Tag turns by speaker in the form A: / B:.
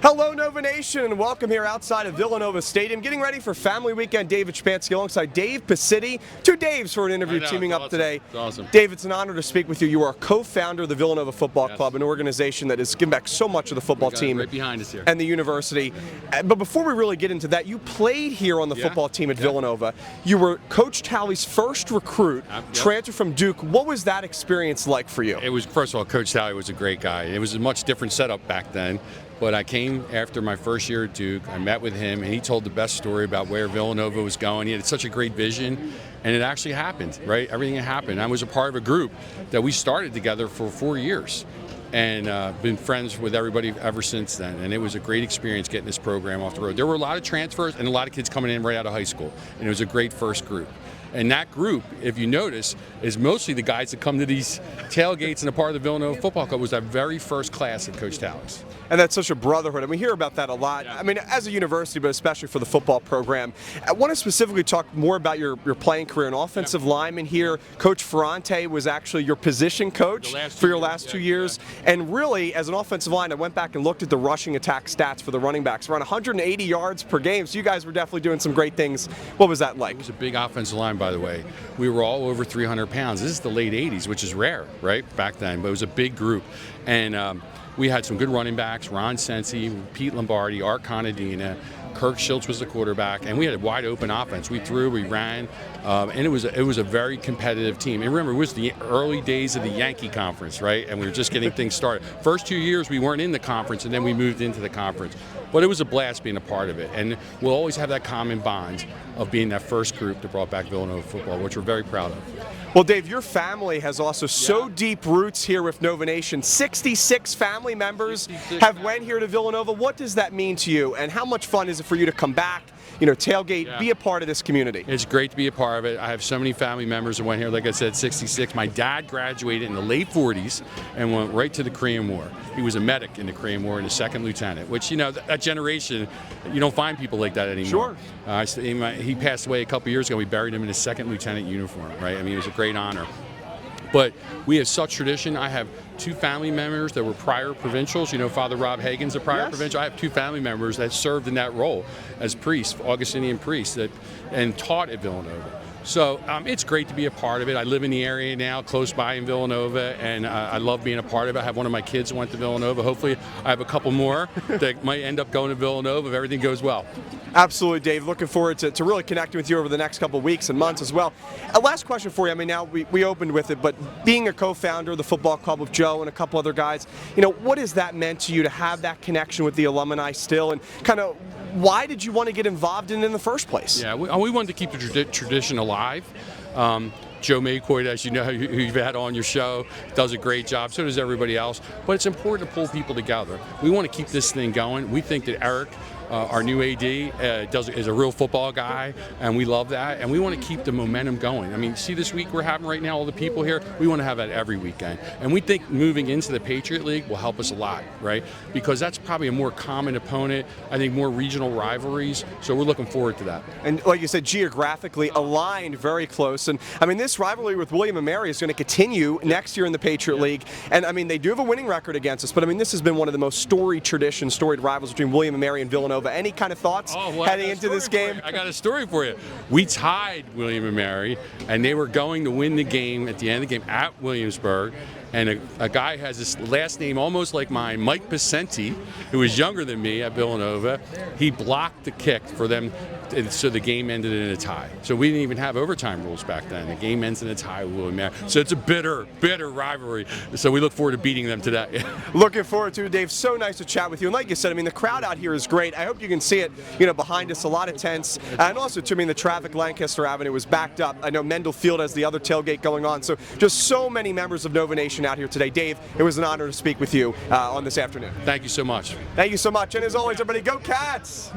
A: Hello Nova Nation and welcome here outside of Villanova Stadium. Getting ready for Family Weekend. David Szczepanski alongside Dave Pacitti. Two Daves for an interview teaming up today.
B: It's awesome.
A: Dave, it's an honor to speak with you. You are a co-founder of the Villanova Football Club, an organization that has given back so much of the football team
B: right behind us here.
A: and the university. But before we really get into that, you played here on the football team at Villanova. You were Coach Talley's first recruit, transferred from Duke. What was that experience like for you?
B: It was, first of all, Coach Talley was a great guy. It was a much different setup back then. But I came after my first year at Duke. I met with him, and he told the best story about where Villanova was going. He had such a great vision, and it actually happened, right? Everything happened. I was a part of a group that we started together for 4 years, and been friends with everybody ever since then. And it was a great experience getting this program off the road. There were a lot of transfers and a lot of kids coming in right out of high school, and it was a great first group. And that group, if you notice, is mostly the guys that come to these tailgates and a part of the Villanova Football Club. Was our very first class at Coach Talley's.
A: And that's such a brotherhood, and we hear about that a lot. I mean, as a university, but especially for the football program. I want to specifically talk more about your playing career. An offensive lineman here. Coach Ferrante was actually your position coach for your last 2 years. And really, as an offensive line, I went back and looked at the rushing attack stats for the running backs. Around 180 yards per game, so you guys were definitely doing some great things. What was that like?
B: It was a big offensive line, by the way. We were all over 300 pounds. This is the late 80s, which is rare, right, back then. But it was a big group. And we had some good running backs, Ron Sensi, Pete Lombardi, Art Conadina, Kirk Schultz was the quarterback, and we had a wide open offense. We threw, we ran, and it was a very competitive team. And remember, it was the early days of the Yankee Conference, right? And we were just getting things started. First 2 years we weren't in the conference, and then we moved into the conference. But it was a blast being a part of it, and we'll always have that common bond of being that first group that brought back Villanova football, which we're very proud of.
A: Well, Dave, your family has also so deep roots here with Nova Nation. 66 family members have went here to Villanova. What does that mean to you, and how much fun is it for you to come back, tailgate, be a part of this community?
B: It's great to be a part of it. I have so many family members that went here, like I said, 66. My dad graduated in the late 40s and went right to the Korean War. He was a medic in the Korean War and a second lieutenant, which, that generation, you don't find people like that anymore.
A: Sure.
B: He passed away a couple years ago. We buried him in his second lieutenant uniform, right? I mean, it was a great honor. But we have such tradition. I have two family members that were prior provincials. Father Rob Hagen's a prior provincial. I have two family members that served in that role as priests, Augustinian priests, and taught at Villanova. So it's great to be a part of it. I live in the area now, close by in Villanova, and I love being a part of it. I have one of my kids who went to Villanova. Hopefully I have a couple more that might end up going to Villanova if everything goes well.
A: Absolutely, Dave. Looking forward to really connecting with you over the next couple of weeks and months as well. A last question for you. I mean, now we opened with it, but being a co-founder of the football club with Joe and a couple other guys, what has that meant to you to have that connection with the alumni still, and kind of why did you want to get involved in it in the first place?
B: Yeah, we wanted to keep the tradition alive. Joe Maycoy, as you know, who you've had on your show, does a great job. So does everybody else. But it's important to pull people together. We want to keep this thing going. We think that Eric, our new AD, is a real football guy, and we love that. And we want to keep the momentum going. I mean, see this week we're having right now, all the people here, we want to have that every weekend. And we think moving into the Patriot League will help us a lot, right? Because that's probably a more common opponent, I think more regional rivalries. So we're looking forward to that.
A: And like you said, geographically aligned, very close. And I mean, this rivalry with William & Mary is going to continue next year in the Patriot League. And I mean, they do have a winning record against us, but I mean, this has been one of the most storied rivals between William & Mary and Villanova. Any kind of thoughts heading into this game?
B: I got a story for you. We tied William & Mary, and they were going to win the game at the end of the game at Williamsburg. And a guy has this last name almost like mine, Mike Pacitti, who was younger than me at Villanova. He blocked the kick for them, so the game ended in a tie. So we didn't even have overtime rules back then. The game ends in a tie with William & Mary. So it's a bitter rivalry. So we look forward to beating them today.
A: Looking forward to it, Dave. So nice to chat with you. And like you said, I mean, the crowd out here is great. I hope you can see it, behind us, a lot of tents. And also, too, I mean, the traffic Lancaster Avenue was backed up. I know Mendel Field has the other tailgate going on. So just so many members of Nova Nation out here today. Dave, it was an honor to speak with you on this afternoon.
B: Thank you so much.
A: Thank you so much. And as always, everybody, go Cats!